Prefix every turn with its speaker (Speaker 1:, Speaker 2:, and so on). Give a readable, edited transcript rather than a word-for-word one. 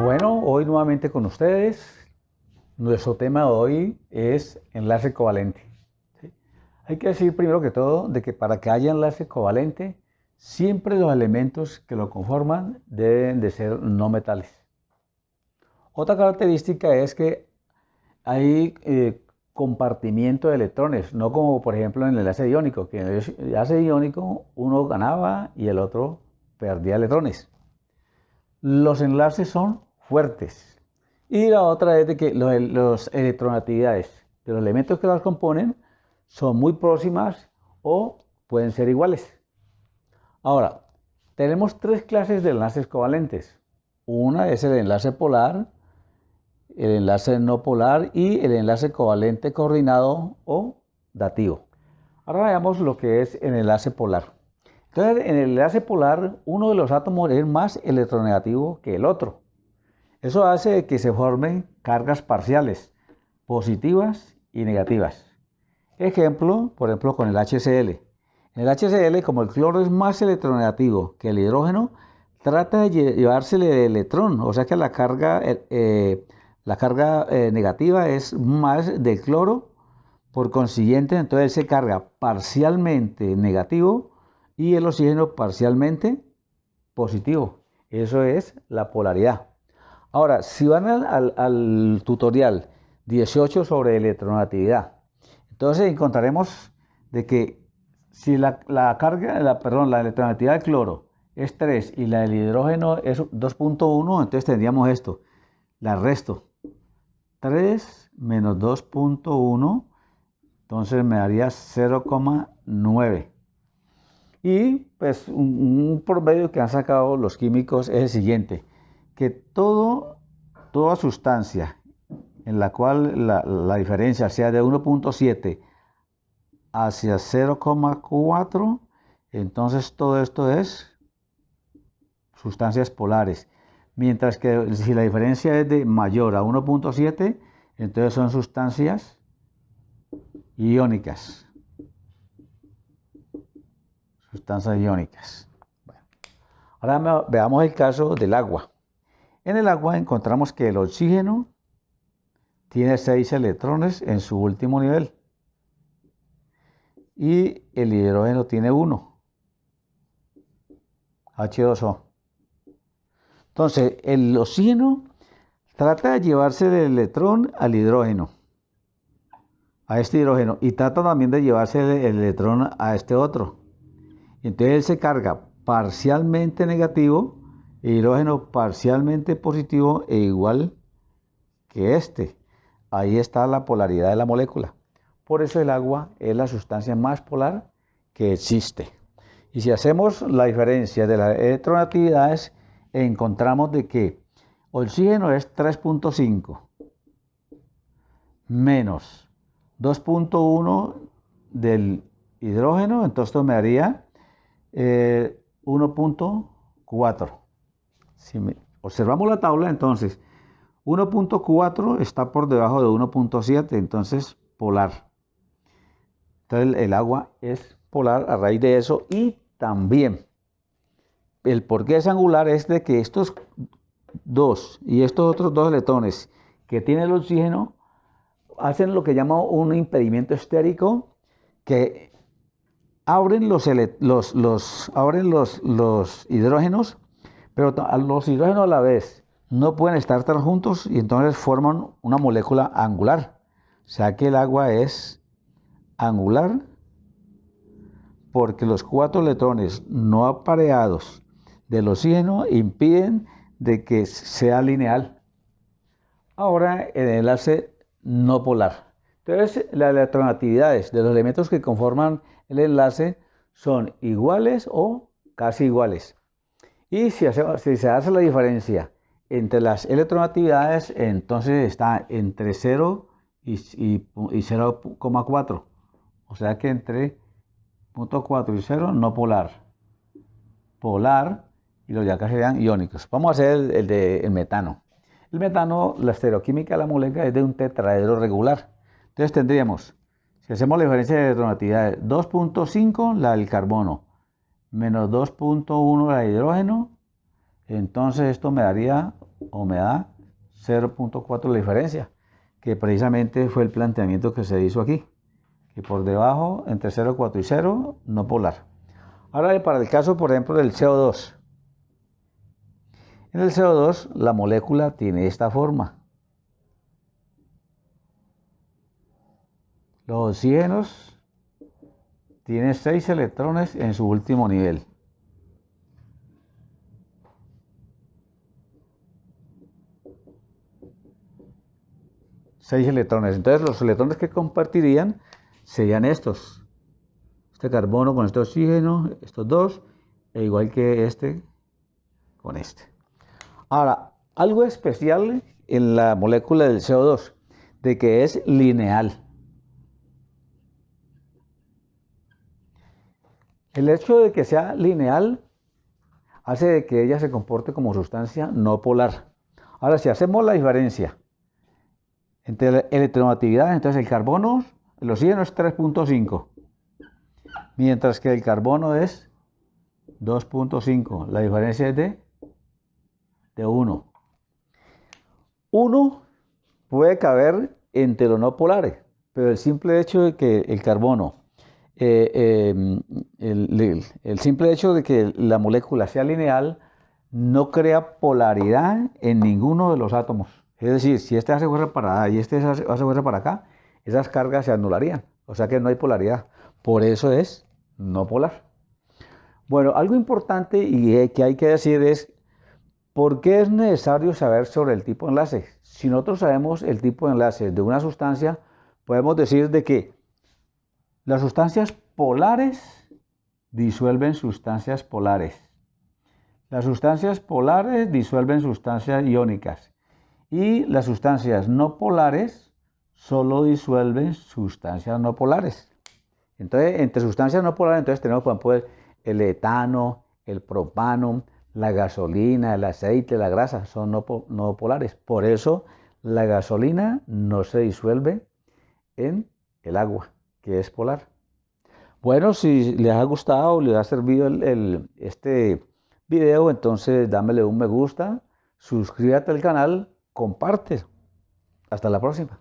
Speaker 1: Bueno, hoy nuevamente con ustedes. Nuestro tema de hoy es enlace covalente. ¿Sí? Hay que decir primero que todo de que para que haya enlace covalente, siempre los elementos que lo conforman deben de ser no metales. Otra característica es que hay compartimiento de electrones, no como por ejemplo en el enlace iónico, que en el enlace iónico uno ganaba y el otro perdía electrones. Los enlaces son fuertes. Y la otra es de que las electronegatividades de los elementos que las componen son muy próximas o pueden ser iguales. Ahora, tenemos tres clases de enlaces covalentes. Una es el enlace polar, el enlace no polar y el enlace covalente coordinado o dativo. Ahora veamos lo que es el enlace polar. Entonces, en el enlace polar, uno de los átomos es más electronegativo que el otro. Eso hace que se formen cargas parciales, positivas y negativas. Ejemplo, por ejemplo, con el HCl. En el HCl, como el cloro es más electronegativo que el hidrógeno, trata de llevársele el electrón, o sea que la carga negativa es más del cloro, por consiguiente, entonces se carga parcialmente negativo y el oxígeno parcialmente positivo. Eso es la polaridad. Ahora, si van al tutorial 18 sobre electronegatividad, entonces encontraremos de que si la electronegatividad del cloro es 3 y la del hidrógeno es 2.1, entonces tendríamos esto. La resto. 3 menos 2.1, entonces me daría 0,9. Y pues un promedio que han sacado los químicos es el siguiente, que toda sustancia en la cual la diferencia sea de 1.7 hacia 0,4, entonces todo esto es sustancias polares. Mientras que si la diferencia es de mayor a 1.7, entonces son sustancias iónicas. Sustancias iónicas. Bueno, ahora veamos el caso del agua. En el agua encontramos que el oxígeno tiene 6 electrones en su último nivel y el hidrógeno tiene 1, H2O. Entonces, el oxígeno trata de llevarse el electrón al hidrógeno, a este hidrógeno, y trata también de llevarse el electrón a este otro. Entonces él se carga parcialmente negativo, el hidrógeno parcialmente positivo e igual que este. Ahí está la polaridad de la molécula. Por eso el agua es la sustancia más polar que existe. Y si hacemos la diferencia de las electronegatividades, encontramos de que oxígeno es 3.5 menos 2.1 del hidrógeno, entonces esto me daría 1.4. Si observamos la tabla, entonces 1.4 está por debajo de 1.7, entonces polar. Entonces el agua es polar a raíz de eso. Y también el por qué es angular es de que estos dos y estos otros dos electrones que tiene el oxígeno hacen lo que llama un impedimento estérico, que abren los hidrógenos, pero los hidrógenos a la vez no pueden estar tan juntos y entonces forman una molécula angular. O sea que el agua es angular porque los 4 electrones no apareados del oxígeno impiden de que sea lineal. Ahora el enlace no polar. Entonces las electronegatividades de los elementos que conforman el enlace son iguales o casi iguales. Y si se hace la diferencia entre las electronegatividades, entonces está entre 0 y 0,4. O sea que entre 0.4 y 0 no polar. Polar, y los de acá serían iónicos. Vamos a hacer el metano. El metano, la estereoquímica de la molécula es de un tetraedro regular. Entonces tendríamos, si hacemos la diferencia de electronegatividades, 2.5 la del carbono, menos 2.1 la del hidrógeno, entonces esto me daría o me da 0.4 la diferencia, que precisamente fue el planteamiento que se hizo aquí, que por debajo, entre 0,4 y 0, no polar. Ahora, para el caso, por ejemplo, del CO2. En el CO2, la molécula tiene esta forma. Los oxígenos tienen 6 electrones en su último nivel. Seis electrones. Entonces, los electrones que compartirían serían estos. Este carbono con este oxígeno, estos dos, e igual que este con este. Ahora, algo especial en la molécula del CO2, de que es lineal. El hecho de que sea lineal hace de que ella se comporte como sustancia no polar. Ahora, si hacemos la diferencia entre la electronegatividad, entonces el carbono, el oxígeno es 3.5, mientras que el carbono es 2.5. La diferencia es de 1. 1 puede caber entre los no polares, pero el simple hecho de que el carbono, el simple hecho de que la molécula sea lineal, no crea polaridad en ninguno de los átomos. Es decir, si este hace fuerza para allá y este hace fuerza para acá, esas cargas se anularían. O sea que no hay polaridad. Por eso es no polar. Bueno, algo importante y que hay que decir es, ¿por qué es necesario saber sobre el tipo de enlace? Si nosotros sabemos el tipo de enlace de una sustancia, podemos decir de que las sustancias polares disuelven sustancias polares. Las sustancias polares disuelven sustancias iónicas. Y las sustancias no polares solo disuelven sustancias no polares. Entonces, entre sustancias no polares, entonces tenemos, por ejemplo, el etano, el propano, la gasolina, el aceite, la grasa, son no polares. Por eso la gasolina no se disuelve en el agua, que es polar. Bueno, si les ha gustado, les ha servido este video, entonces dámele un me gusta, suscríbete al canal, comparte. Hasta la próxima.